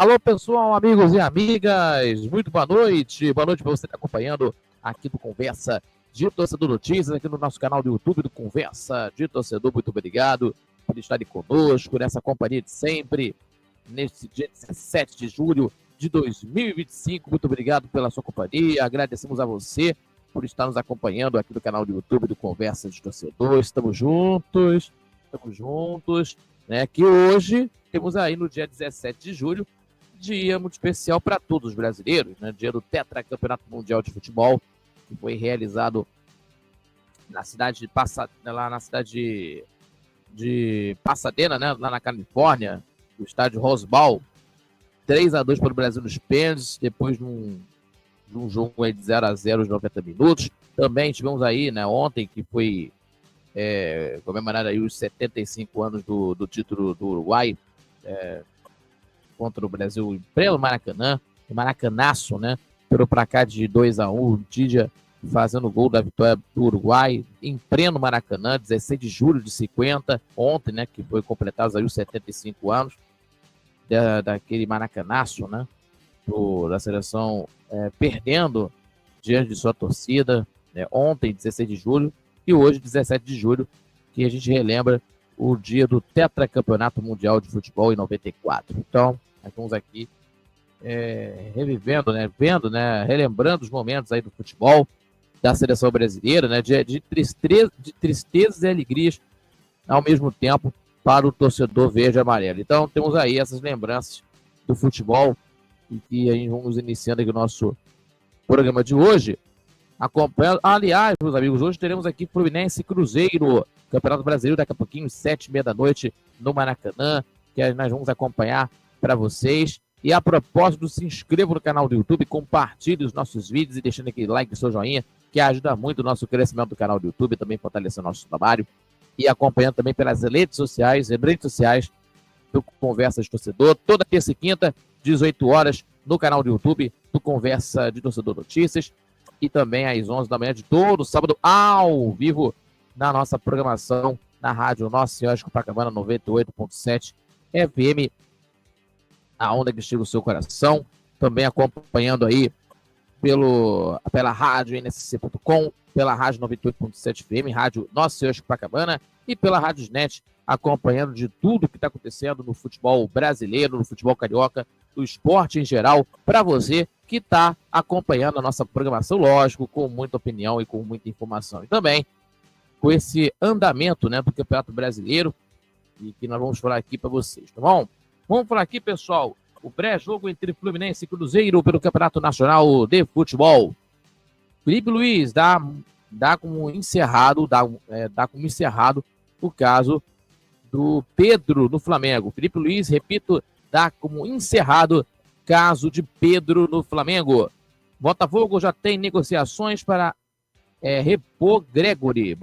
Alô, pessoal, amigos e amigas, muito boa noite. Boa noite para você que está acompanhando aqui do Conversa de Torcedor Notícias, aqui no nosso canal do YouTube do Conversa de Torcedor. Muito obrigado por estarem conosco, nessa companhia de sempre, neste dia 17 de julho de 2025. Muito obrigado pela sua companhia. Agradecemos a você por estar nos acompanhando aqui no canal do YouTube do Conversa de Torcedor. Estamos juntos, né? Que hoje temos aí no dia 17 de julho, dia muito especial para todos os brasileiros, né? Dia do Tetracampeonato Mundial de Futebol, que foi realizado na cidade de Pasadena, né? Lá na Califórnia, no estádio Rose Bowl. 3-2 para o Brasil nos pênaltis, depois de um jogo aí de 0-0 aos 90 minutos. Também tivemos aí, né, ontem, que foi comemorado aí os 75 anos do título do Uruguai contra o Brasil em pleno Maracanã, o Maracanaço, né? Pelo placar de 2-1, o Didia fazendo o gol da vitória do Uruguai em pleno Maracanã, 16 de julho de 50, ontem, né? Que foi completados aí os 75 anos daquele Maracanaço, né? Da seleção perdendo diante de sua torcida, né? Ontem, 16 de julho, e hoje, 17 de julho, que a gente relembra o dia do Tetracampeonato Mundial de Futebol em 94. Então, nós estamos aqui revivendo, né, vendo, né, relembrando os momentos aí do futebol da seleção brasileira, né, de tristezas e alegrias ao mesmo tempo para o torcedor verde e amarelo. Então, temos aí essas lembranças do futebol e que aí vamos iniciando aqui o nosso programa de hoje. Acompanhando. Aliás, meus amigos, hoje teremos aqui Fluminense e Cruzeiro, Campeonato Brasileiro, daqui a pouquinho, 7h30 da noite, no Maracanã, que nós vamos acompanhar para vocês. E a propósito, se inscreva no canal do YouTube, compartilhe os nossos vídeos e deixando aquele like e seu joinha, que ajuda muito o nosso crescimento do canal do YouTube, também fortalecendo o nosso trabalho. E acompanhando também pelas redes sociais do Conversa de Torcedor, toda terça e quinta, 18 horas, no canal do YouTube do Conversa de Torcedor Notícias. E também às 11 da manhã de todo sábado, ao vivo, na nossa programação, na rádio Nossa Senhora de Copacabana, 98.7 FM, a onda que chega o seu coração. Também acompanhando aí pela rádio nsc.com, pela rádio 98.7 FM, rádio Nossa Senhora de Copacabana, e pela Rádio Net, acompanhando de tudo que está acontecendo no futebol brasileiro, no futebol carioca, do esporte em geral, para você que está acompanhando a nossa programação, lógico, com muita opinião e com muita informação. E também com esse andamento, né, do Campeonato Brasileiro, e que nós vamos falar aqui para vocês, tá bom? Vamos falar aqui, pessoal, o pré-jogo entre Fluminense e Cruzeiro pelo Campeonato Nacional de Futebol. Felipe Luiz dá como encerrado o caso do Pedro no Flamengo. Felipe Luiz, repito, dá como encerrado caso de Pedro no Flamengo. Botafogo já tem negociações para repor Gregory.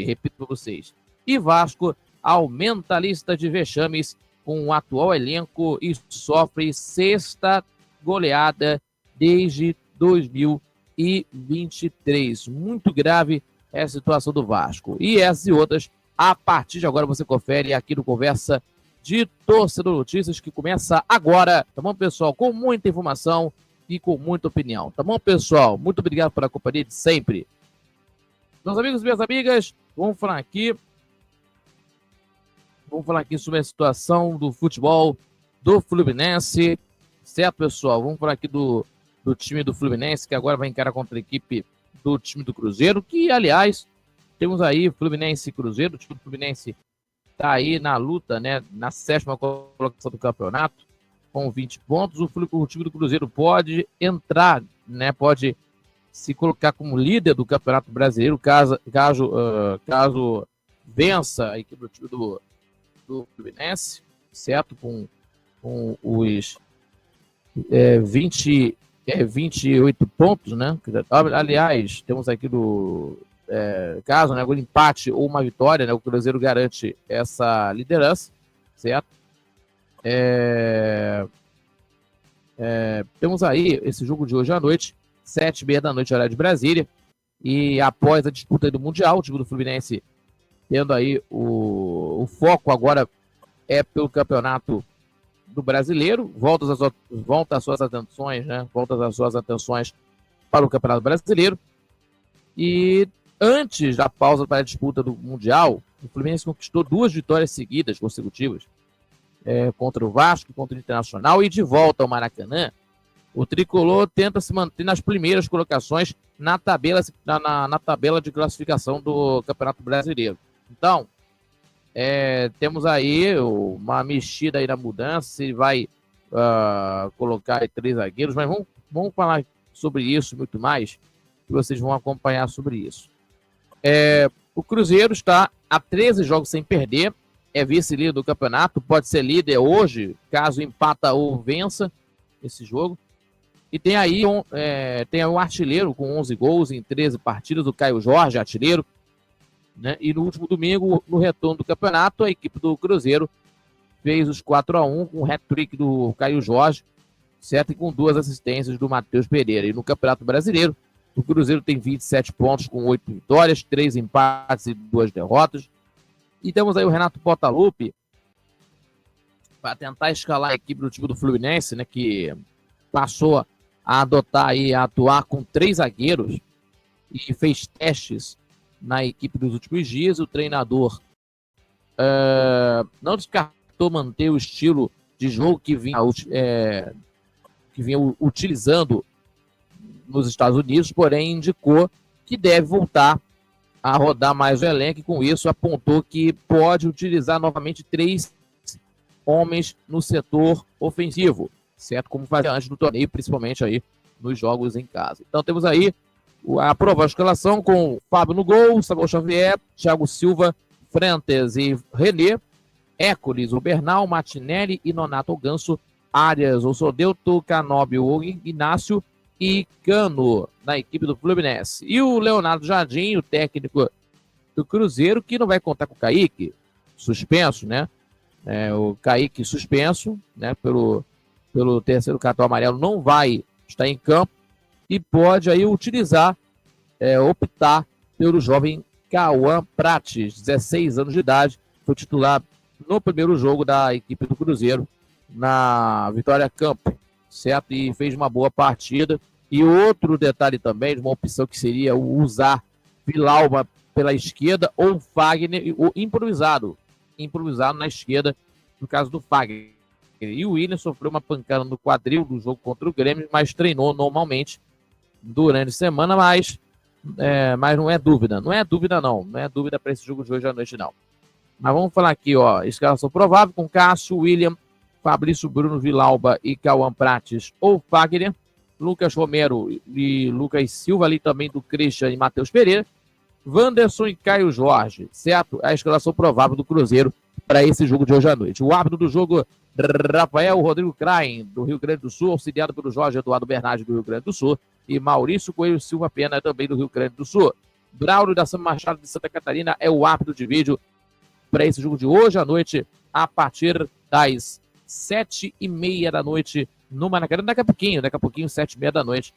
Repito para vocês. E Vasco aumenta a lista de vexames com o atual elenco e sofre sexta goleada desde 2023. Muito grave é a situação do Vasco. E essas e outras, a partir de agora, você confere aqui no Conversa de Torcedor Notícias, que começa agora, tá bom, pessoal? Com muita informação e com muita opinião, tá bom, pessoal? Muito obrigado pela companhia de sempre. Meus amigos e minhas amigas, vamos falar aqui sobre a situação do futebol do Fluminense, certo, pessoal? Vamos falar aqui do time do Fluminense, que agora vai encarar contra a equipe do time do Cruzeiro, que, aliás, temos aí Fluminense e Cruzeiro. O time do Fluminense está aí na luta, né, na 7ª colocação do campeonato, com 20 pontos. O time do Cruzeiro pode entrar, né, pode se colocar como líder do Campeonato Brasileiro, caso vença a equipe do time do Fluminense, certo? Com os 28 pontos, né? Aliás, temos aqui caso, né, um empate ou uma vitória, né, o Cruzeiro garante essa liderança, certo? Temos aí esse jogo de hoje à noite, 7h30 da noite, horário de Brasília, e após a disputa do Mundial, o time do Fluminense tendo aí o foco agora pelo campeonato do Brasileiro, volta as suas atenções, né? Volta as suas atenções para o Campeonato Brasileiro. E antes da pausa para a disputa do Mundial, o Fluminense conquistou 2 vitórias seguidas, consecutivas, contra o Vasco, contra o Internacional, e de volta ao Maracanã, o Tricolor tenta se manter nas primeiras colocações na tabela de classificação do Campeonato Brasileiro. Então, temos aí uma mexida aí na mudança, se vai colocar 3 zagueiros, mas vamos falar sobre isso muito mais, que vocês vão acompanhar sobre isso. O Cruzeiro está a 13 jogos sem perder, é vice-líder do campeonato, pode ser líder hoje, caso empata ou vença esse jogo. E tem aí um artilheiro com 11 gols em 13 partidas, o Caio Jorge, artilheiro. Né? E no último domingo, no retorno do campeonato, a equipe do Cruzeiro fez os 4-1 com o hat-trick do Caio Jorge, certo? E com 2 assistências do Matheus Pereira. E no Campeonato Brasileiro, o Cruzeiro tem 27 pontos com 8 vitórias, 3 empates e 2 derrotas. E temos aí o Renato Portaluppi para tentar escalar a equipe do time do Fluminense, né, que passou a adotar e a atuar com 3 zagueiros e fez testes na equipe dos últimos dias. O treinador não descartou manter o estilo de jogo que vinha utilizando nos Estados Unidos, porém indicou que deve voltar a rodar mais o elenco, e com isso apontou que pode utilizar novamente 3 homens no setor ofensivo, certo? Como fazia antes do torneio, principalmente aí nos jogos em casa. Então temos aí a provável escalação com Fábio no gol, Samuel Xavier, Thiago Silva, Frantes e René, Hércules, o Bernal, Martinelli e Nonato Ganso, Arias, o Sodeuto, Canóbio, o Inácio e Cano na equipe do Fluminense. E o Leonardo Jardim, o técnico do Cruzeiro, que não vai contar com o Kaique, suspenso, né? O Kaique suspenso, né? Pelo terceiro cartão amarelo, não vai estar em campo e pode aí utilizar, optar pelo jovem Cauã Prates, 16 anos de idade, foi titular no primeiro jogo da equipe do Cruzeiro na Vitória Campo, certo? E fez uma boa partida. E outro detalhe também, de uma opção que seria usar Vilauba pela esquerda ou Fagner, ou improvisado na esquerda, no caso do Fagner. E o Willian sofreu uma pancada no quadril do jogo contra o Grêmio, mas treinou normalmente durante a semana, mas não é dúvida para esse jogo de hoje à noite, não. Mas vamos falar aqui, ó, escalação provável com Cássio, William, Fabrício, Bruno, Vilauba e Cauã Prates ou Fagner, Lucas Romero e Lucas Silva, ali também do Christian e Matheus Pereira, Wanderson e Caio Jorge, certo? A escalação provável do Cruzeiro para esse jogo de hoje à noite. O árbitro do jogo, Rafael Rodrigo Krain, do Rio Grande do Sul, auxiliado pelo Jorge Eduardo Bernardi, do Rio Grande do Sul, e Maurício Coelho Silva Pena, também do Rio Grande do Sul. Braulio da São Machado de Santa Catarina é o árbitro de vídeo para esse jogo de hoje à noite, a partir das 7h30 da noite no Maracanã. Daqui a pouquinho, 7h30 da noite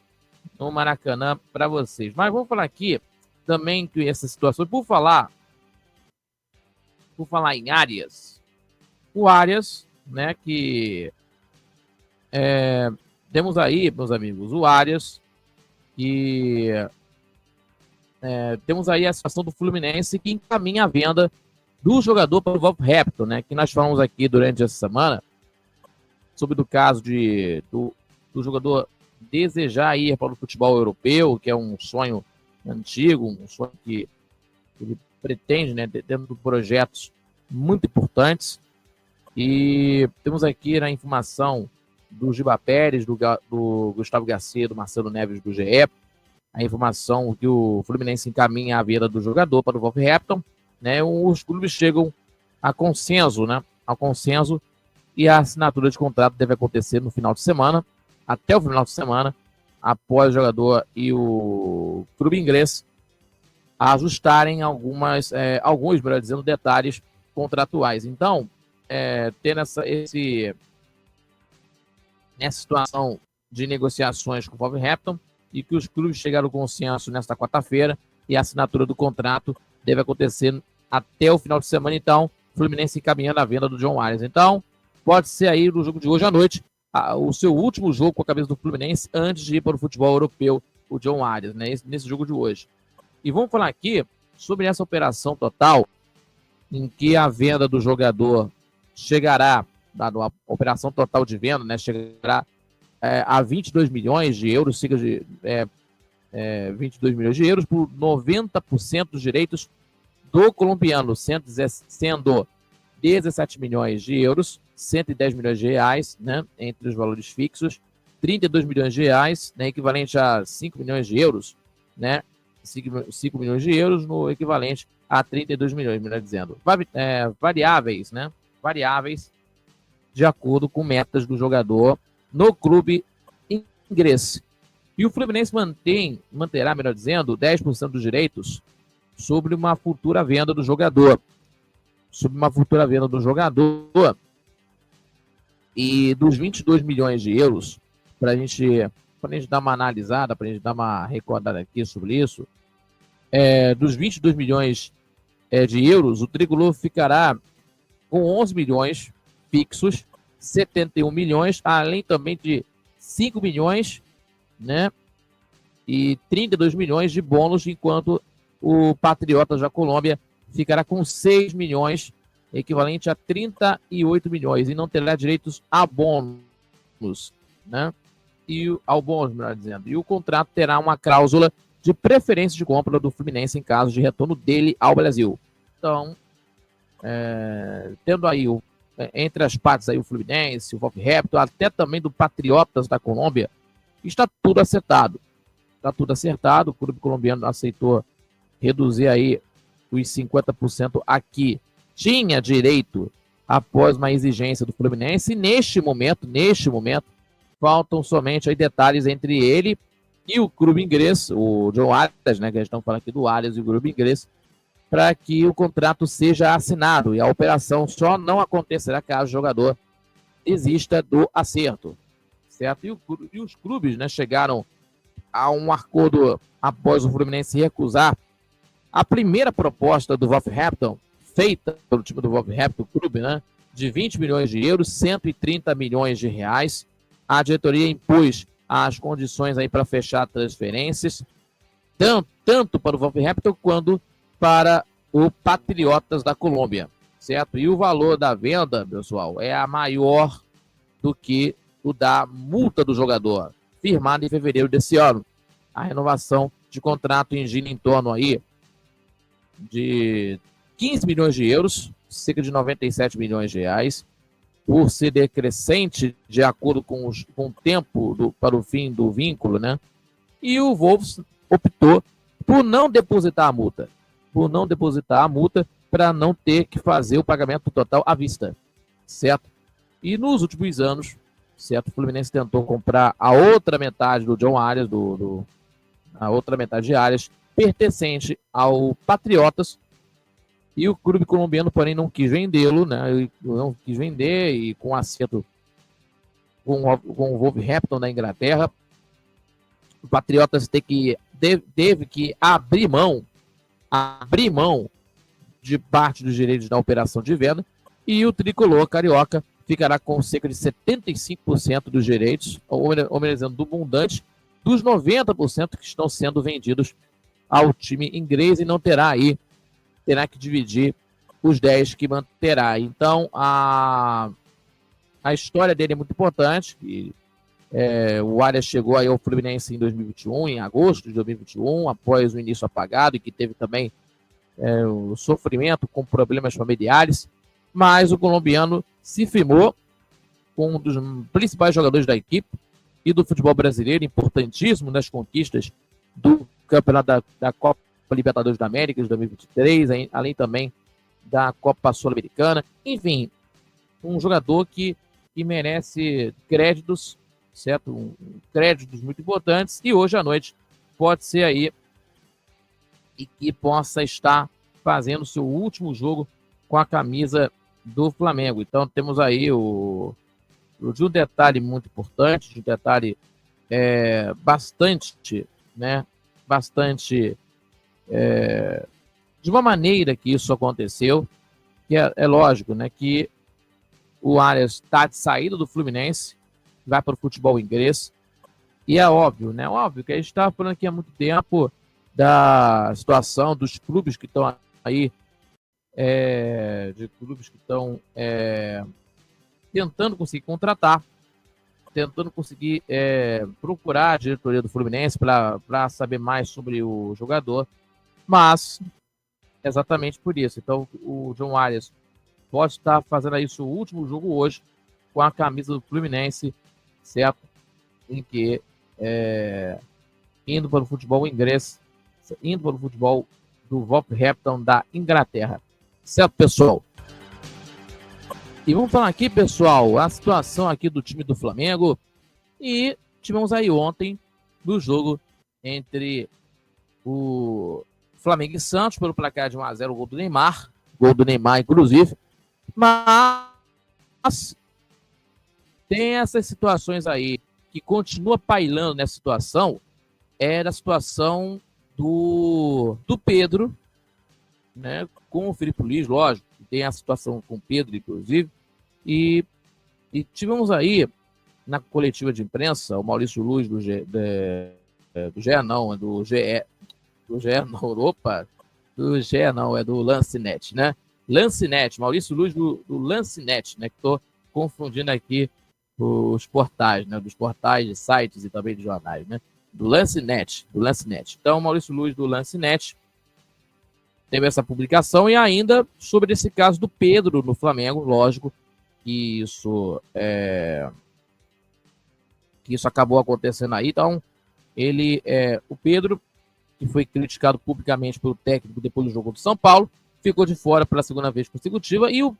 no Maracanã para vocês. Mas vamos falar aqui também que essa situação, por falar em Arias, o Arias, né, que temos aí, meus amigos, o Arias, que temos aí a situação do Fluminense que encaminha a venda do jogador para o Wolverhampton, né, que nós falamos aqui durante essa semana sobre o caso do jogador desejar ir para o futebol europeu, que é um sonho antigo, um sonho que ele pretende, né, dentro de projetos muito importantes. E temos aqui na informação do Giba Pérez, do Gustavo Garcia, do Marcelo Neves, do GE, a informação que o Fluminense encaminha a venda do jogador para o Wolverhampton, né? Os clubes chegam a consenso, né? Ao consenso, e a assinatura de contrato deve acontecer no final de semana, até o final de semana, após o jogador e o clube inglês ajustarem alguns, melhor dizendo, detalhes contratuais. Então, ter nessa situação de negociações com o Wolverhampton e que os clubes chegaram ao consenso nesta quarta-feira e a assinatura do contrato deve acontecer até o final de semana. Então, o Fluminense encaminhando a venda do John Arias. Então, pode ser aí no jogo de hoje à noite, o seu último jogo com a camisa do Fluminense antes de ir para o futebol europeu, o John Arias, né, nesse jogo de hoje. E vamos falar aqui sobre essa operação total, em que a venda do jogador chegará, a operação total de venda, né, chegará a 22 milhões de euros, cerca de 22 milhões de euros por 90% dos direitos do colombiano, sendo 17 milhões de euros, 110 milhões de reais, né, entre os valores fixos, 32 milhões de reais, né, equivalente a 5 milhões de euros, né, 5 milhões de euros no equivalente a 32 milhões, melhor dizendo. Variáveis, né, variáveis de acordo com metas do jogador no clube ingresso. E o Fluminense manterá, melhor dizendo, 10% dos direitos sobre uma futura venda do jogador. E dos 22 milhões de euros, para a gente dar uma analisada, para a gente dar uma recordada aqui sobre isso, dos 22 milhões de euros, o Tricolor ficará com 11 milhões fixos, 71 milhões, além também de 5 milhões, né, e 32 milhões de bônus, enquanto o Patriotas da Colômbia ficará com 6 milhões, equivalente a 38 milhões, e não terá direitos a bônus, né? E ao bônus, melhor dizendo. E o contrato terá uma cláusula de preferência de compra do Fluminense em caso de retorno dele ao Brasil. Então, tendo aí entre as partes aí o Fluminense, o Wolverhampton, até também do Patriotas da Colômbia, está tudo acertado. O clube colombiano aceitou reduzir aí os 50% aqui. Tinha direito após uma exigência do Fluminense, e neste momento, faltam somente aí detalhes entre ele e o clube inglês, o John Arias, né, que a gente está falando aqui do Arias e o clube inglês, para que o contrato seja assinado, e a operação só não acontecerá caso o jogador desista do acerto, certo? E os clubes, né, chegaram a um acordo após o Fluminense recusar a primeira proposta do Wolverhampton, feita pelo time do Wolverhampton Clube, né, de 20 milhões de euros, 130 milhões de reais. A diretoria impôs as condições aí para fechar transferências, tanto para o Wolverhampton quanto para o Patriotas da Colômbia, certo? E o valor da venda, pessoal, é a maior do que o da multa do jogador, firmada em fevereiro desse ano. A renovação de contrato gira em torno aí de 15 milhões de euros, cerca de 97 milhões de reais, por ser decrescente de acordo com o tempo para o fim do vínculo, né? E o Wolves optou por não depositar a multa, para não ter que fazer o pagamento total à vista, certo? E nos últimos anos, certo, o Fluminense tentou comprar a outra metade do John Arias, a outra metade de Arias, pertencente ao Patriotas, e o clube colombiano, porém, não quis vendê-lo, né? Não quis vender, e com acerto com o Wolverhampton da Inglaterra, o Patriotas teve que abrir mão de parte dos direitos da operação de venda, e o tricolor carioca ficará com cerca de 75% dos direitos, homenageando do montante dos 90% que estão sendo vendidos ao time inglês, e não terá que dividir os 10 que manterá. Então, a história dele é muito importante. O Arias chegou aí ao Fluminense em 2021, em agosto de 2021, após o início apagado, e que teve também o sofrimento com problemas familiares, mas o colombiano se firmou com um dos principais jogadores da equipe e do futebol brasileiro, importantíssimo nas conquistas do campeonato da Copa Libertadores da América de 2023, além também da Copa Sul-Americana. Enfim, um jogador que merece créditos, certo? Créditos muito importantes, e hoje à noite pode ser aí e que possa estar fazendo seu último jogo com a camisa do Flamengo. Então temos aí de um detalhe muito importante, de um detalhe bastante, né? De uma maneira que isso aconteceu, que é lógico, né, que o Arias está de saída do Fluminense, vai para o futebol inglês. E é óbvio, né? Óbvio que a gente está falando aqui há muito tempo da situação dos clubes que estão aí, de clubes que estão tentando conseguir contratar, tentando conseguir procurar a diretoria do Fluminense para saber mais sobre o jogador, mas exatamente por isso. Então, o John Arias pode estar fazendo aí seu último jogo hoje com a camisa do Fluminense, certo? Em que indo para o futebol inglês, indo para o futebol do Wolverhampton da Inglaterra. Certo, pessoal? E vamos falar aqui, pessoal, a situação aqui do time do Flamengo. E tivemos aí ontem no jogo entre o Flamengo e Santos pelo placar de 1-0, o gol do Neymar, inclusive. Mas tem essas situações aí que continua pairando nessa situação, da situação do Pedro, né, com o Filipe Luís, lógico, tem a situação com o Pedro, inclusive, e tivemos aí, na coletiva de imprensa, o Maurício Luiz do GE, do Lancenet, né? Lancenet, Maurício Luiz do Lancenet, né? Que estou confundindo aqui os portais, né? Dos portais de sites e também de jornais, né? Do Lancenet. Então, Maurício Luiz do Lancenet teve essa publicação e ainda sobre esse caso do Pedro no Flamengo, lógico que isso acabou acontecendo aí. Então, o Pedro, que foi criticado publicamente pelo técnico depois do jogo do São Paulo, ficou de fora pela segunda vez consecutiva e o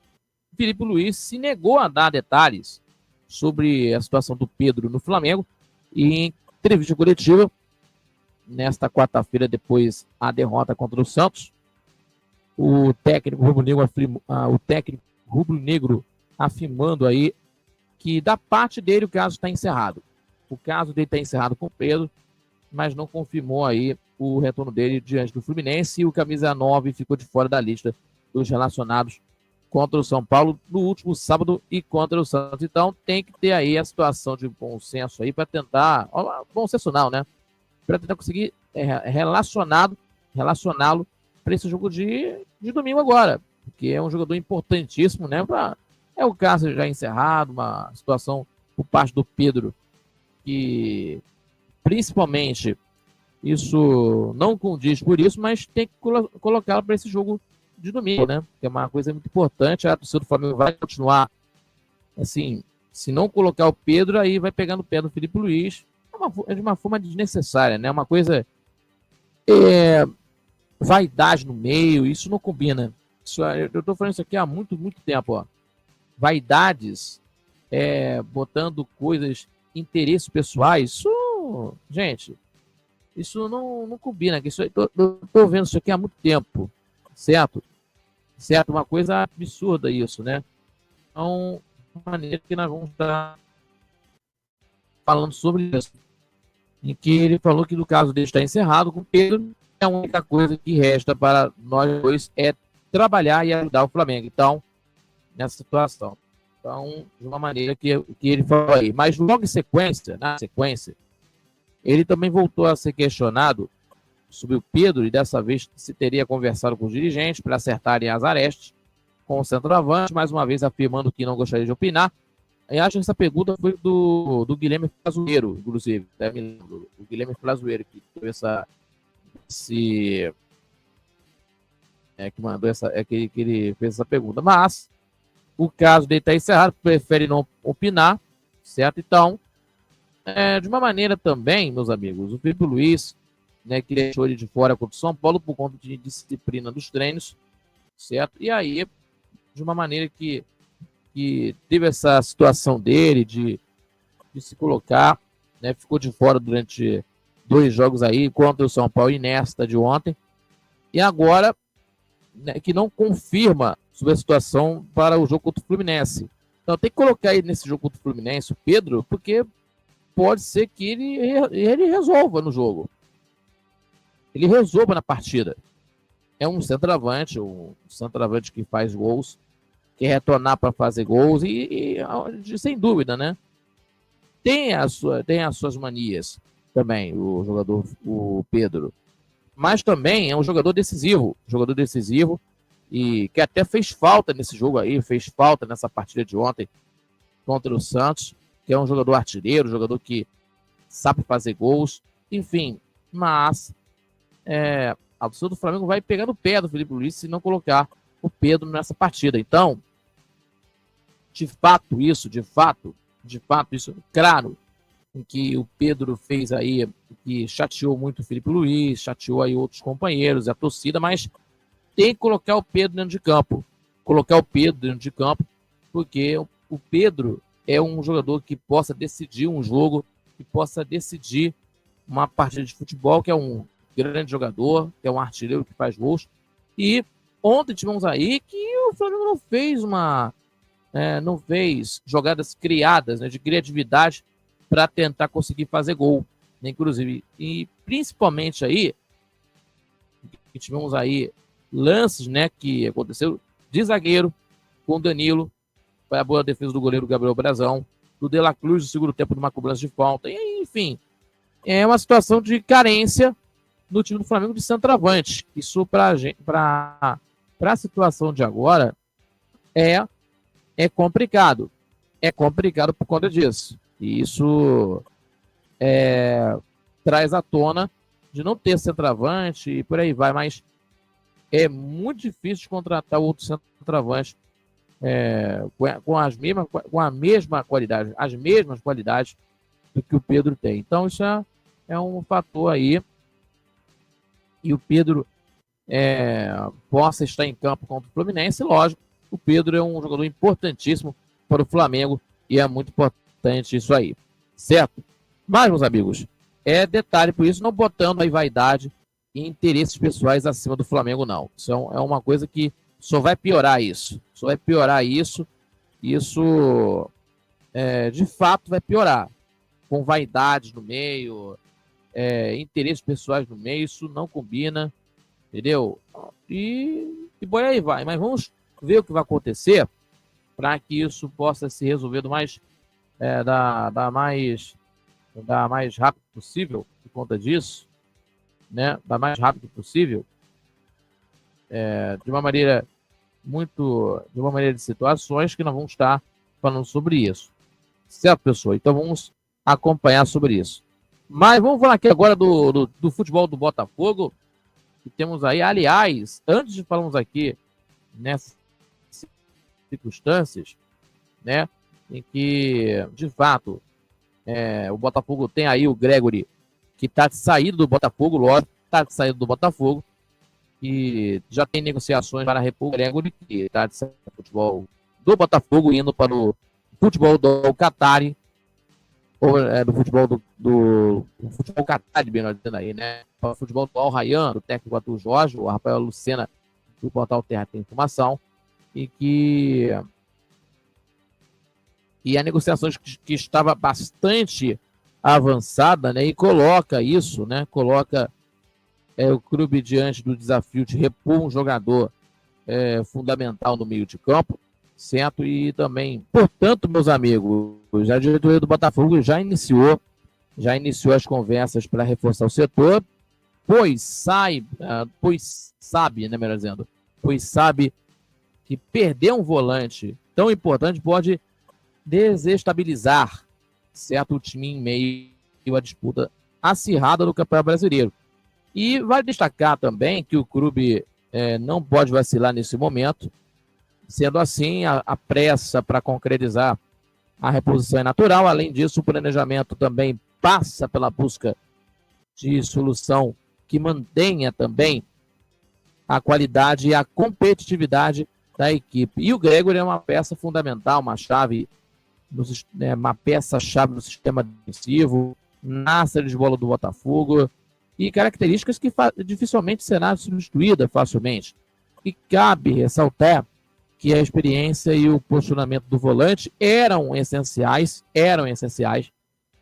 Filipe Luís se negou a dar detalhes sobre a situação do Pedro no Flamengo e em entrevista coletiva nesta quarta-feira, depois a derrota contra o Santos, o técnico rubro-negro afirmando aí que da parte dele o caso está encerrado. O caso dele está encerrado com o Pedro, mas não confirmou aí o retorno dele diante do Fluminense e o camisa 9 ficou de fora da lista dos relacionados contra o São Paulo no último sábado e contra o Santos. Então tem que ter aí a situação de bom senso aí para tentar, bom senso não, né? Para tentar conseguir relacioná-lo para esse jogo de domingo agora, porque é um jogador importantíssimo, né? É o caso já encerrado, uma situação por parte do Pedro que principalmente isso não condiz por isso, mas tem que colocá-lo para esse jogo de domingo, né? Que é uma coisa muito importante. A torcida do Flamengo vai continuar assim, se não colocar o Pedro, aí vai pegando o pé do Filipe Luís. É de uma forma desnecessária, né? Uma coisa vaidade no meio, isso não combina. Eu estou falando isso aqui há muito, muito tempo, ó. Vaidades, botando coisas, interesses pessoais, isso, gente, isso não combina. Eu tô vendo isso aqui há muito tempo, certo? Uma coisa absurda isso, né? Então, uma maneira que nós vamos estar falando sobre isso, em que ele falou que no caso dele está encerrado com o Pedro, a única coisa que resta para nós dois é trabalhar e ajudar o Flamengo. Então, nessa situação. Então, de uma maneira que ele falou aí. Mas logo na sequência, ele também voltou a ser questionado sobre o Pedro e dessa vez se teria conversado com os dirigentes para acertarem as arestas com o centroavante, mais uma vez afirmando que não gostaria de opinar. Eu acho que essa pergunta foi do Guilherme Flazueiro, inclusive. Me lembro, o Guilherme Flazueiro que teve que mandou que ele fez essa pergunta. Mas o caso dele está encerrado, prefere não opinar, certo? Então, de uma maneira também, meus amigos, o Filipe Luís, né, que deixou ele de fora contra o São Paulo por conta de disciplina dos treinos, certo? E aí, de uma maneira que teve essa situação dele de se colocar, né, ficou de fora durante 2 jogos aí contra o São Paulo e nesta de ontem, e agora, né, que não confirma sobre a situação para o jogo contra o Fluminense. Então tem que colocar aí nesse jogo contra o Fluminense o Pedro, porque pode ser que ele resolva no jogo. Ele resolva na partida. É um centroavante que faz gols, quer retornar para fazer gols sem dúvida, né? Tem as suas manias também, o jogador, o Pedro. Mas também é um jogador decisivo e que até fez falta nesse jogo aí, fez falta nessa partida de ontem contra o Santos, que é um jogador artilheiro, jogador que sabe fazer gols, enfim, mas a torcida do Flamengo vai pegar no pé do Felipe Luiz se não colocar o Pedro nessa partida. Então, de fato, isso, claro, em que o Pedro fez aí, que chateou muito o Felipe Luiz, chateou aí outros companheiros, a torcida, mas tem que colocar o Pedro dentro de campo. Porque o Pedro é um jogador que possa decidir um jogo, que possa decidir uma partida de futebol, que é um grande jogador, que é um artilheiro que faz gols. E ontem tivemos aí que o Flamengo não fez jogadas criadas, né, de criatividade para tentar conseguir fazer gol, né, inclusive. E principalmente aí, que tivemos aí lances, né, que aconteceu de zagueiro com o Danilo, foi a boa defesa do goleiro Gabriel Brazão, do De La Cruz no segundo tempo de uma cobrança de falta, e, enfim, é uma situação de carência no time do Flamengo de centroavante. Isso para a situação de agora é complicado. É complicado por conta disso. E isso traz à tona de não ter centroavante e por aí vai, mas é muito difícil de contratar outro centroavante com a mesma qualidade, as mesmas qualidades do que o Pedro tem. Então isso é um fator aí. E o Pedro possa estar em campo contra o Fluminense, lógico, o Pedro é um jogador importantíssimo para o Flamengo e é muito importante isso aí, certo? Mas, meus amigos, detalhe por isso, não botando aí vaidade e interesses pessoais acima do Flamengo, não. Isso é uma coisa que só vai piorar isso. Isso, de fato, vai piorar. Com vaidades no meio, interesses pessoais no meio, isso não combina, entendeu? E por aí vai. Mas vamos ver o que vai acontecer para que isso possa se resolver da mais rápido possível, por conta disso, né? Da mais rápido possível, de uma maneira de situações que nós vamos estar falando sobre isso, certo, pessoal? Então vamos acompanhar sobre isso. Mas vamos falar aqui agora do futebol do Botafogo, que temos aí, aliás, antes de falarmos aqui nessas circunstâncias, né, em que, de fato, o Botafogo tem aí o Gregory, que está de saída do Botafogo, lógico, está de saída do Botafogo, e já tem negociações para repor o Gregory, que está de saída do futebol do Botafogo, indo para o futebol do Qatari, ou do futebol do futebol Qatari, bem dizendo aí, né, para o futebol do Al Rayyan, do técnico Arthur Jorge, o Rafael Lucena, do portal Terra tem Informação, e a negociação que estava bastante avançada, né, e coloca isso, né, coloca o clube diante do desafio de repor um jogador fundamental no meio de campo, certo? E também, portanto, meus amigos, a diretoria do Botafogo já iniciou as conversas para reforçar o setor, pois sabe, né, melhor dizendo, pois sabe que perder um volante tão importante pode desestabilizar, certo, o time em meio à disputa acirrada do Campeonato Brasileiro. E vale destacar também que o clube não pode vacilar nesse momento. Sendo assim, a pressa para concretizar a reposição é natural. Além disso, o planejamento também passa pela busca de solução que mantenha também a qualidade e a competitividade da equipe. E o Gregory é uma peça fundamental, uma peça-chave no sistema defensivo, na saída de bola do Botafogo, e características que dificilmente será substituída facilmente. E cabe ressaltar que a experiência e o posicionamento do volante eram essenciais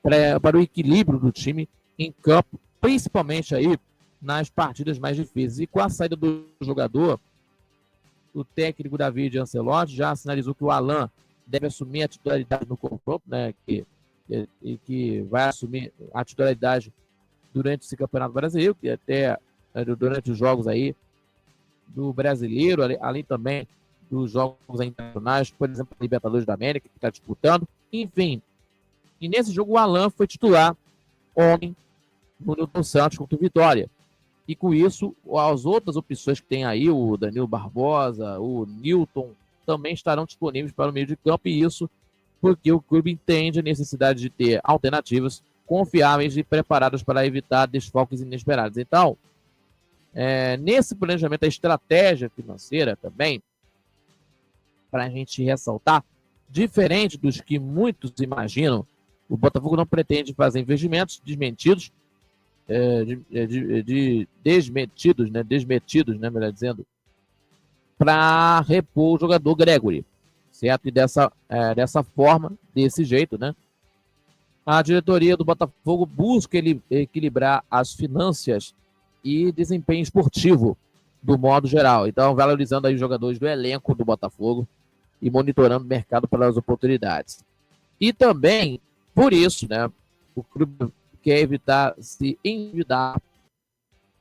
para o equilíbrio do time em campo, principalmente aí nas partidas mais difíceis. E com a saída do jogador, o técnico David Ancelotti já sinalizou que o Alan deve assumir a titularidade no confronto, né? Que vai assumir a titularidade durante esse Campeonato Brasileiro, que até durante os jogos aí do Brasileiro, além também dos jogos internacionais, por exemplo, a Libertadores da América, que está disputando. Enfim, e nesse jogo o Alan foi titular ontem no Newton Santos contra o Vitória. E com isso, as outras opções que tem aí, o Danilo Barbosa, o Newton, também estarão disponíveis para o meio de campo, e isso porque o clube entende a necessidade de ter alternativas confiáveis e preparadas para evitar desfalques inesperados. Então, nesse planejamento, a estratégia financeira também, para a gente ressaltar, diferente dos que muitos imaginam, o Botafogo não pretende fazer investimentos desmentidos, desmetidos, né, melhor dizendo, para repor o jogador Gregory, certo? E dessa forma, desse jeito, né, a diretoria do Botafogo busca equilibrar as finanças e desempenho esportivo do modo geral. Então, valorizando aí os jogadores do elenco do Botafogo e monitorando o mercado pelas oportunidades. E também, por isso, né, o clube quer evitar se endividar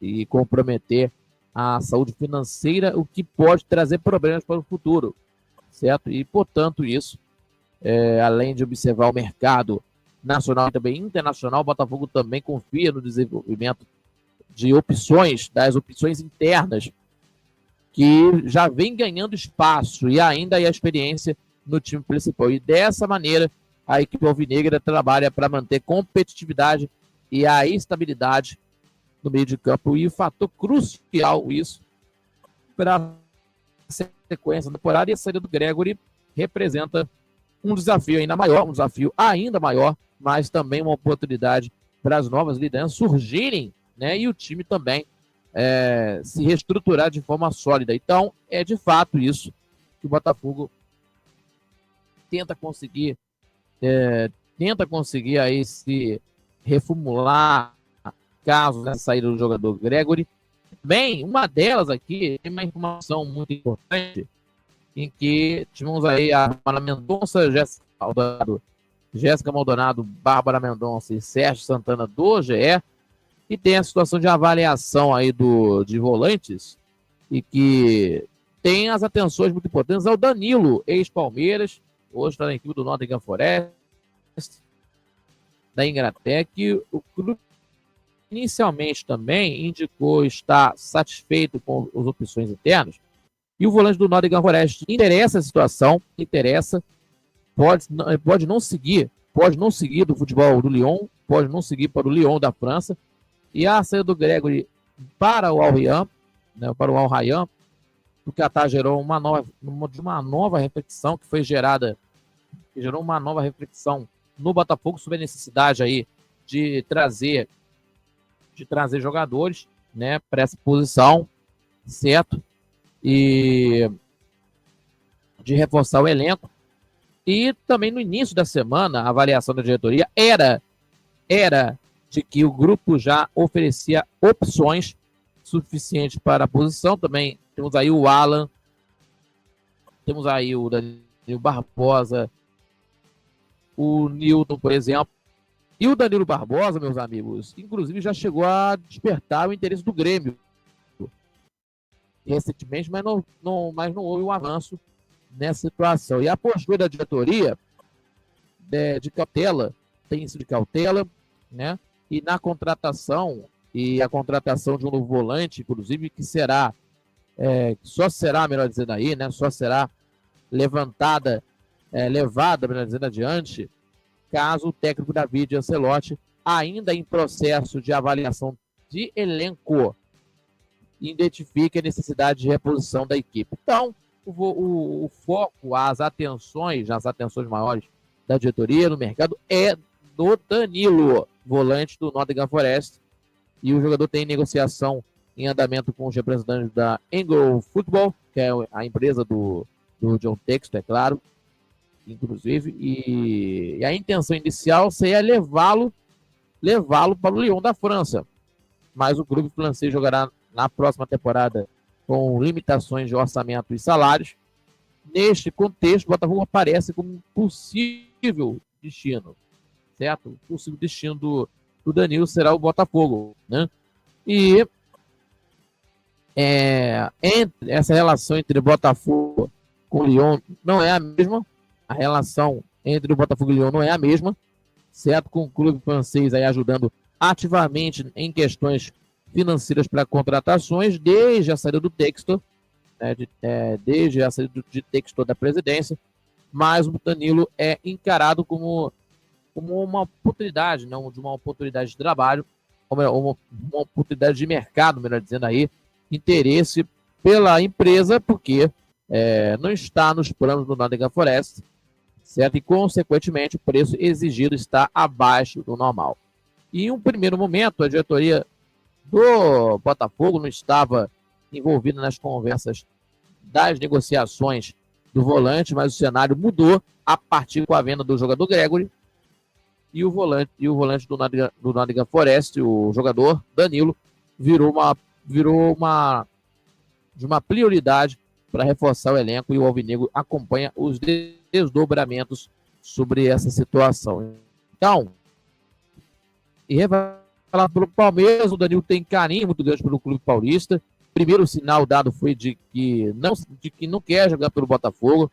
e comprometer a saúde financeira, o que pode trazer problemas para o futuro, certo? E, portanto, isso, além de observar o mercado nacional e também internacional, o Botafogo também confia no desenvolvimento de opções, das opções internas, que já vem ganhando espaço e ainda a experiência no time principal. E dessa maneira, a equipe alvinegra trabalha para manter competitividade e a estabilidade no meio de campo. E o fator crucial isso para a sequência da temporada, e a saída do Gregory representa um desafio ainda maior, mas também uma oportunidade para as novas lideranças surgirem, né? E o time também se reestruturar de forma sólida. Então, é de fato isso que o Botafogo tenta conseguir aí se reformular caso da saída do jogador Gregory. Bem, uma delas aqui tem uma informação muito importante, em que tivemos aí a Bárbara Mendonça, Jéssica Maldonado, Bárbara Mendonça e Sérgio Santana do GE, e tem a situação de avaliação aí de volantes, e que tem as atenções muito importantes ao Danilo, ex-Palmeiras, hoje está na equipe do Nottingham Forest, da Inglaterra, que o clube inicialmente também indicou estar satisfeito com as opções internas, e o volante do Nottingham Forest interessa a situação, pode não seguir do futebol do Lyon, pode não seguir para o Lyon da França, e a saída do Gregory para o Al-Rayyan, né, para o Al-Rayyan, do Qatar, gerou uma nova reflexão que foi gerada, que gerou uma nova reflexão no Botafogo sobre a necessidade aí de trazer jogadores, né, para essa posição, certo? E de reforçar o elenco. E também no início da semana, a avaliação da diretoria era de que o grupo já oferecia opções suficientes para a posição. Também temos aí o Alan, temos aí o Danilo Barbosa, o Newton, por exemplo. E o Danilo Barbosa, meus amigos, inclusive já chegou a despertar o interesse do Grêmio recentemente, mas não houve um avanço nessa situação. E a postura da diretoria de cautela, tem sido de cautela, né? E na contratação, e a contratação de um novo volante, inclusive, que só será, melhor dizendo aí, né? Só será levada, melhor dizendo, adiante, caso o técnico David Ancelotti, ainda em processo de avaliação de elenco, identifique a necessidade de reposição da equipe. Então, o foco, as atenções maiores da diretoria no mercado é do Danilo, volante do Nottingham Forest, e o jogador tem negociação em andamento com os representantes da Angle Football, que é a empresa do John Textor, é claro, inclusive, e a intenção inicial seria levá-lo para o Lyon da França, mas o clube francês jogará na próxima temporada com limitações de orçamento e salários. Neste contexto, o Botafogo aparece como um possível destino, certo? O possível destino do Danilo será o Botafogo, né? E essa relação entre Botafogo com o Lyon não é a mesma. A relação entre o Botafogo e o Lyon não é a mesma, certo? Com o clube francês aí ajudando ativamente em questões financeiras para contratações, desde a saída do Textor, né, desde a saída de Textor da presidência, mas o Danilo é encarado como uma oportunidade, não de uma oportunidade de trabalho, uma oportunidade de mercado, melhor dizendo aí, interesse pela empresa, porque não está nos planos do Nottingham Forest, certo? E, consequentemente, o preço exigido está abaixo do normal. E, em um primeiro momento, a diretoria do Botafogo não estava envolvida nas conversas das negociações do volante, mas o cenário mudou a partir com a venda do jogador Gregory e o volante do Nottingham Forest, o jogador Danilo, virou uma prioridade para reforçar o elenco, e o Alvinegro acompanha os desdobramentos sobre essa situação. Então, e falar pelo Palmeiras, o Danilo tem carinho muito grande pelo clube paulista. Primeiro sinal dado foi de que não quer jogar pelo Botafogo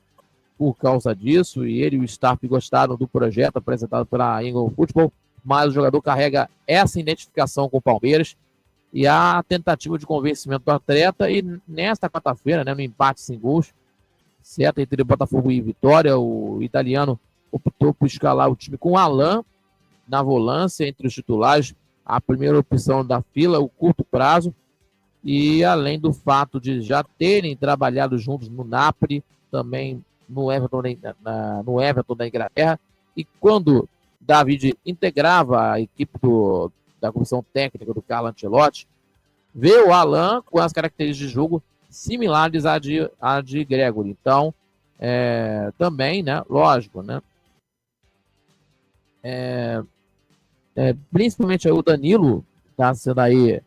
por causa disso, e ele e o staff gostaram do projeto apresentado pela Engel Football, mas o jogador carrega essa identificação com o Palmeiras e a tentativa de convencimento do atleta. E nesta quarta-feira, né, no empate sem gols, certo, entre Botafogo e Vitória, o italiano optou por escalar o time com Alain na volância entre os titulares, a primeira opção da fila, o curto prazo, e além do fato de já terem trabalhado juntos no Napoli, também no Everton da Inglaterra, e quando David integrava a equipe da comissão técnica do Carlo Ancelotti, vê o Alain com as características de jogo similares à de Gregory. Então, também, né, lógico, né, principalmente aí o Danilo está sendo aí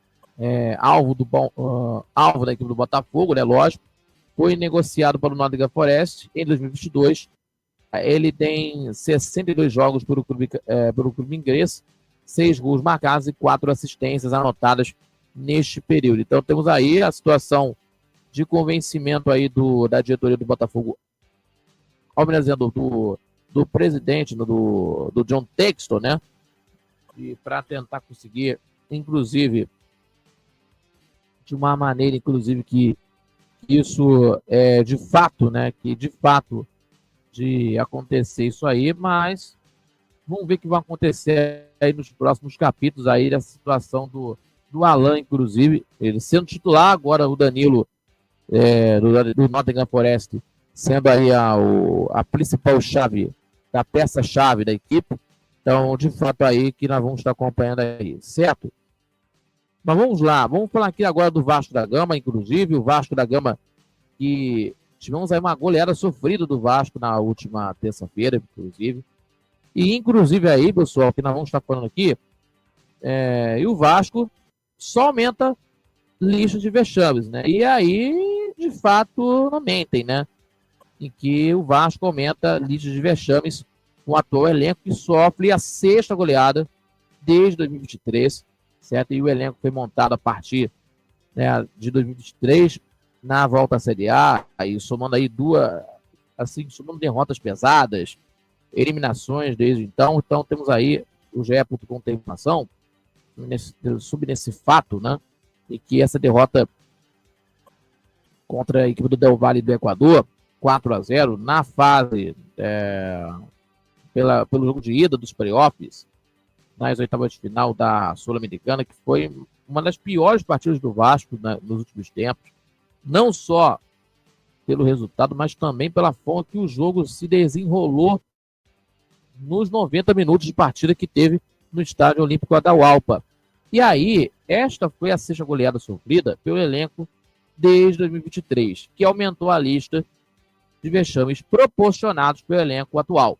alvo da equipe do Botafogo, né, lógico. Foi negociado para o Nottingham Forest em 2022. Ele tem 62 jogos pelo clube inglês, 6 gols marcados e 4 assistências anotadas neste período. Então temos aí a situação de convencimento aí da diretoria do Botafogo, ao menos do presidente, do John Textor, né? E para tentar conseguir, inclusive, de uma maneira, inclusive, que isso de fato, né? Que de fato de acontecer isso aí, mas vamos ver o que vai acontecer aí nos próximos capítulos aí dessa situação do Alain, inclusive, ele sendo titular, agora o Danilo do Nottingham Forest sendo aí a principal chave, da peça-chave da equipe. Então, de fato, aí que nós vamos estar acompanhando aí, certo? Mas vamos lá, vamos falar aqui agora do Vasco da Gama, inclusive, o Vasco da Gama, que tivemos aí uma goleada sofrida do Vasco na última terça-feira, inclusive. E, inclusive, aí, pessoal, que nós vamos estar falando aqui, e o Vasco só aumenta lista de vexames, né? E aí, de fato, não mentem, né? Em que o Vasco aumenta a lista de vexames com o atual elenco que sofre a 6ª goleada desde 2023, certo? E o elenco foi montado a partir, né, de 2023 na volta à Série A, aí somando aí somando derrotas pesadas, eliminações desde então. Então temos aí o GE.com tem informação sobre nesse fato, né? E que essa derrota contra a equipe do Del Valle do Equador, 4-0, na fase pelo jogo de ida dos playoffs, nas oitavas de final da Sul-Americana, que foi uma das piores partidas do Vasco nos últimos tempos, não só pelo resultado, mas também pela forma que o jogo se desenrolou nos 90 minutos de partida que teve no Estádio Olímpico Atahualpa. E aí, esta foi a 6ª goleada sofrida pelo elenco desde 2023, que aumentou a lista de vexames proporcionados pelo elenco atual.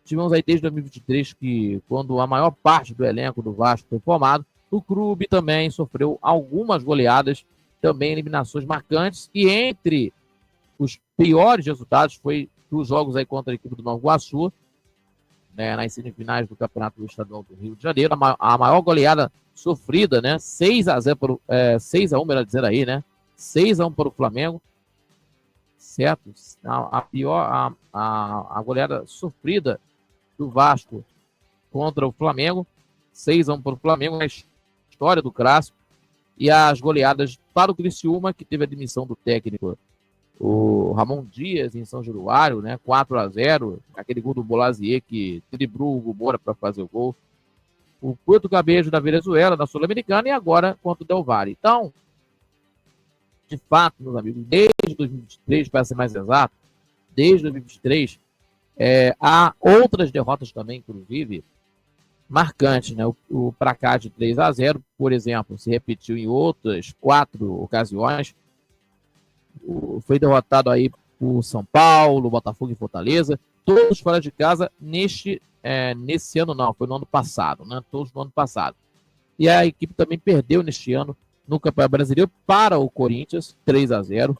Tivemos aí desde 2023 que, quando a maior parte do elenco do Vasco foi formado, o clube também sofreu algumas goleadas também eliminações marcantes, e entre os piores resultados foi dos jogos aí contra a equipe do Nova Iguaçu, né, nas semifinais do Campeonato Estadual do Rio de Janeiro, a maior goleada sofrida, né, 6-1, melhor dizendo aí, né, 6-1 para o Flamengo, certo? A goleada sofrida do Vasco contra o Flamengo, 6-1 para o Flamengo, na história do clássico, e as goleadas para o Criciúma, que teve a demissão do técnico, o Ramon Dias, em São Januário, né, 4-0, aquele gol do Bolazier que driblou o Gubora para fazer o gol, o Puerto Cabejo da Venezuela, da Sul-Americana, e agora contra o Del Valle. Então, de fato, meus amigos, desde 2023, para ser mais exato, desde 2023, há outras derrotas também, inclusive, marcantes, né? O placar de 3-0, por exemplo, se repetiu em outras 4 ocasiões. Foi derrotado aí por São Paulo, Botafogo e Fortaleza, todos fora de casa nesse ano não, foi no ano passado, né? Todos no ano passado. E a equipe também perdeu neste ano no Campeonato Brasileiro para o Corinthians, 3-0,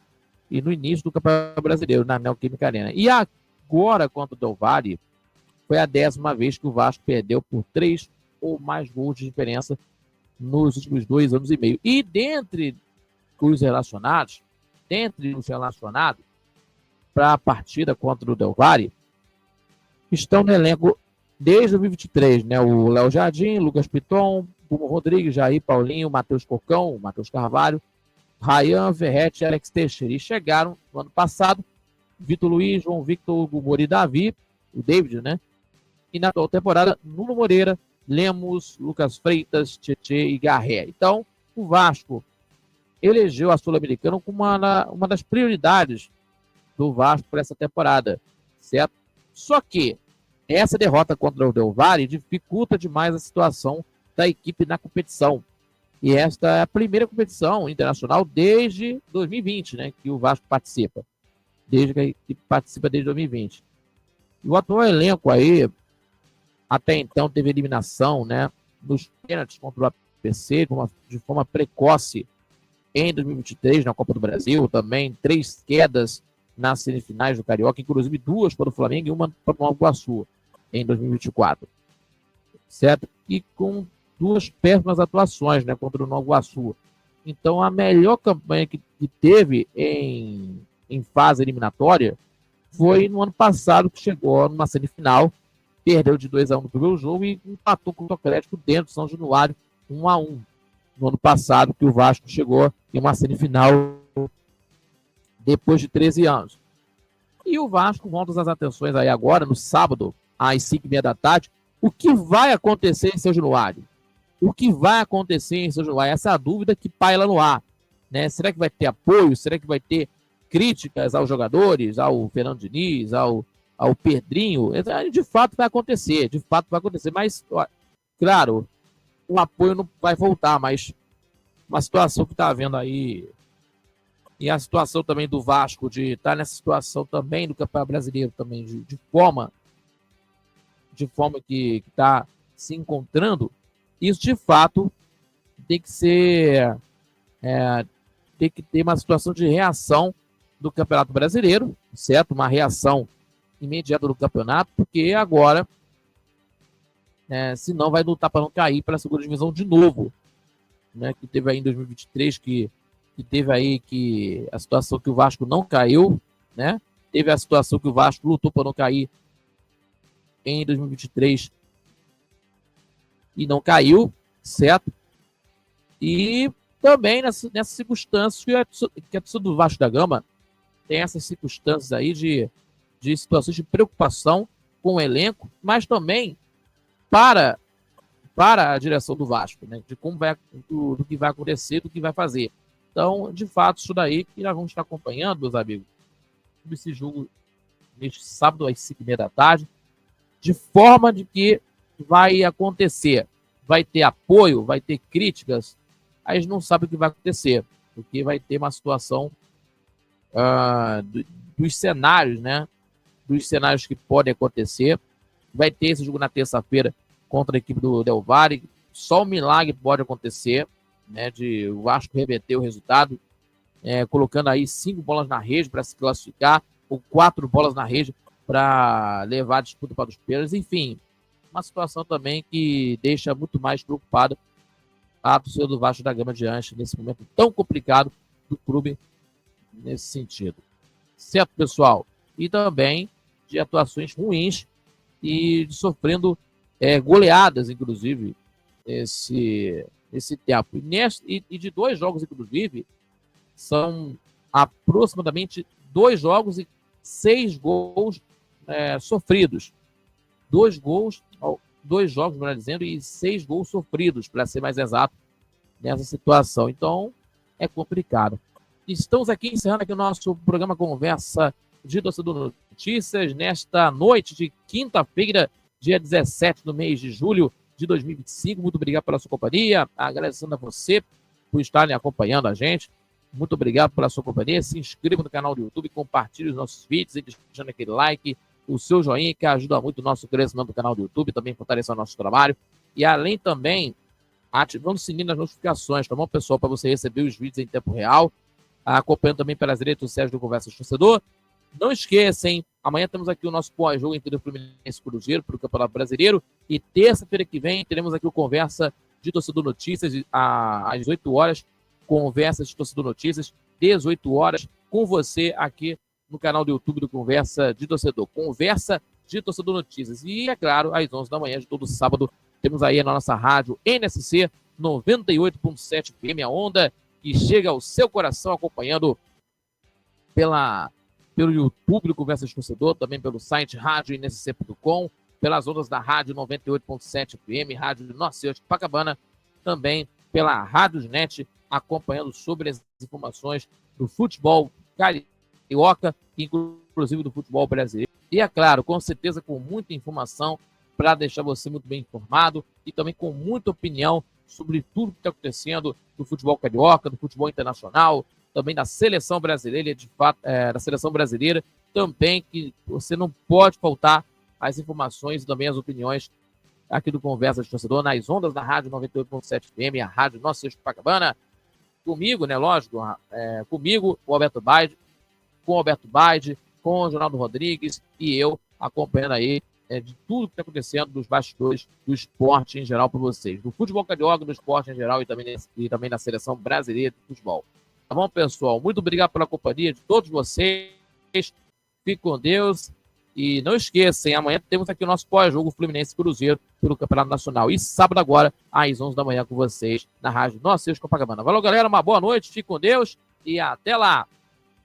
e no início do Campeonato Brasileiro, na Neoquímica Arena. E agora, contra o Del Valle, foi a 10ª vez que o Vasco perdeu por 3 ou mais gols de diferença nos últimos 2 anos e meio. E dentre os relacionados para a partida contra o Del Valle, estão no elenco desde 2023, né? O Léo Jardim, Lucas Piton, Bruno Rodrigues, Jair Paulinho, Matheus Cocão, Matheus Carvalho, Ryan Verrete e Alex Teixeira. E chegaram no ano passado Vitor Luiz, João Victor, Hugo Mori, Davi, o David, né? E na atual temporada, Nuno Moreira, Lemos, Lucas Freitas, Tietê e Garré. Então, o Vasco elegeu a Sul-Americana como uma das prioridades do Vasco para essa temporada, certo? Só que essa derrota contra o Del Valle dificulta demais a situação da equipe na competição. E esta é a primeira competição internacional desde 2020, né, que o Vasco participa. Desde que a equipe participa desde 2020. E o atual elenco aí, até então, teve eliminação, né, nos pênaltis contra o APC de forma precoce em 2023, na Copa do Brasil, também 3 quedas nas semifinais do Carioca, inclusive 2 para o Flamengo e 1 para o Nova Iguaçu, em 2024. Certo? E com 2 péssimas atuações, né, contra o Nova Iguaçu. Então, a melhor campanha que teve em fase eliminatória foi no ano passado, que chegou numa semifinal, perdeu de 2-1 no primeiro jogo e empatou com o Atlético dentro de São Januário, 1-1. No ano passado, que o Vasco chegou em uma semifinal depois de 13 anos. E o Vasco volta as atenções aí agora, no sábado, às 5h30 da tarde. O que vai acontecer em São Januário? O que vai acontecer em São Januário? Essa é a dúvida que paira no ar, né? Será que vai ter apoio? Será que vai ter críticas aos jogadores, ao Fernando Diniz, ao Pedrinho? De fato vai acontecer, mas, ó, claro, o apoio não vai voltar, mas uma situação que está havendo aí, e a situação também do Vasco, de estar nessa situação também do Campeonato Brasileiro, também de forma que está se encontrando, isso de fato tem que ser, tem que ter uma situação de reação do Campeonato Brasileiro, certo? Uma reação imediata do campeonato, porque agora, se não, vai lutar para não cair para a segunda divisão de novo, né? Que teve aí em 2023, que teve aí a situação que o Vasco não caiu, né? Teve a situação que o Vasco lutou para não cair em 2023 e não caiu, certo? E também nessas circunstâncias que a torcida do Vasco da Gama tem essas circunstâncias aí de situações de preocupação com o elenco, mas também para a direção do Vasco, né? De como do que vai acontecer, do que vai fazer. Então, de fato, isso daí que nós vamos estar acompanhando, meus amigos, esse jogo neste sábado às 5h30 da tarde, de forma de que vai acontecer. Vai ter apoio, vai ter críticas, a gente não sabe o que vai acontecer, porque vai ter uma situação dos cenários, né? Dos cenários que podem acontecer. Vai ter esse jogo na terça-feira contra a equipe do Del Valle. Só um milagre pode acontecer, né? De o Vasco reverter o resultado colocando aí 5 bolas na rede para se classificar, ou 4 bolas na rede para levar a disputa para os pênaltis. Enfim, uma situação também que deixa muito mais preocupado a torcida do Vasco da Gama diante nesse momento tão complicado do clube nesse sentido. Certo, pessoal? E também de atuações ruins e sofrendo goleadas, inclusive, esse tempo. E de 2 jogos, inclusive, são aproximadamente 2 jogos e 6 gols sofridos. 2 jogos, melhor dizendo, e 6 gols sofridos, para ser mais exato, nessa situação. Então, é complicado. Estamos aqui encerrando aqui o nosso programa Conversa de Torcedor Notícias, nesta noite de quinta-feira, dia 17 do mês de julho de 2025. Muito obrigado pela sua companhia, agradecendo a você por estarem acompanhando a gente. Muito obrigado pela sua companhia. Se inscreva no canal do YouTube, compartilhe os nossos vídeos, deixando aquele like, o seu joinha, que ajuda muito o nosso crescimento do canal do YouTube, também fortalece o nosso trabalho. E além também, ativando o sininho das notificações, tá bom, pessoal, para você receber os vídeos em tempo real, acompanhando também pelas redes sociais do Conversa de Torcedor. Não esqueçam, amanhã temos aqui o nosso pós-jogo entre o Fluminense e Cruzeiro para o Campeonato Brasileiro, e terça-feira que vem teremos aqui o Conversa de Torcedor Notícias às 18 horas, Conversa de Torcedor Notícias, 18 horas, com você aqui no canal do YouTube do Conversa de Torcedor. Conversa de Torcedor Notícias. E, é claro, às 11 da manhã de todo sábado, temos aí na nossa rádio NSC 98.7 FM, a onda que chega ao seu coração, acompanhando pelo YouTube do Conversa de Torcedor, também pelo site radioNSC.com, pelas ondas da rádio 98.7 FM, rádio Nossa Senhora de Copacabana, também pela Rádiosnet, acompanhando sobre as informações do futebol carioca, inclusive do futebol brasileiro. E, é claro, com certeza, com muita informação para deixar você muito bem informado e também com muita opinião sobre tudo que está acontecendo do futebol carioca, do futebol internacional, também da seleção brasileira, de fato, da seleção brasileira, também que você não pode faltar as informações e também as opiniões aqui do Conversa de Torcedor, nas ondas da rádio 98.7 FM, a rádio Nossa Senhora de Copacabana, comigo, né, lógico, comigo, o Alberto Baide, com o Alberto Baide, com o Ronaldo Rodrigues e eu, acompanhando aí de tudo que está acontecendo dos bastidores do esporte em geral para vocês, do futebol carioca, do esporte em geral e também da seleção brasileira de futebol. Tá bom, pessoal? Muito obrigado pela companhia de todos vocês. Fique com Deus. E não esqueçam, amanhã temos aqui o nosso pós-jogo Fluminense Cruzeiro pelo Campeonato Nacional. E sábado agora, às 11 da manhã, com vocês, na rádio Nossa Senhora de Copacabana. Valeu, galera. Uma boa noite. Fique com Deus e até lá.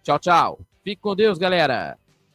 Tchau, tchau. Fique com Deus, galera.